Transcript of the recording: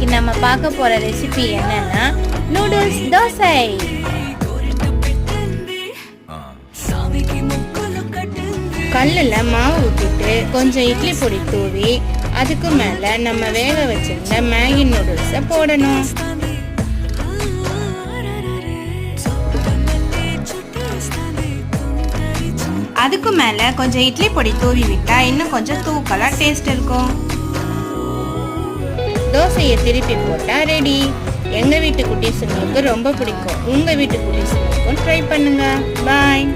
இன்னைக்கு நம்ம பார்க்க போற ரெசிபி என்னன்னா நூடுல்ஸ் தோசை. கல்லுல மாவு ஊற்றிட்டு கொஞ்சம் இட்லி பொடி தூவி அதுக்கு மேல நம்ம வேக வச்சிருந்த மேகி நூடுல்ஸை போடணும். அதுக்கு மேல கொஞ்சம் இட்லி பொடி தூவி விட்டா இன்னும் கொஞ்சம் தூக்கலா டேஸ்ட் இருக்கும். தோசையை திருப்பி போட்டா ரெடி. எங்க வீட்டு குட்டீஸுங்களுக்கு ரொம்ப பிடிக்கும். உங்க வீட்டு குட்டீஸுங்களுக்கும் ட்ரை பண்ணுங்க. பாய்.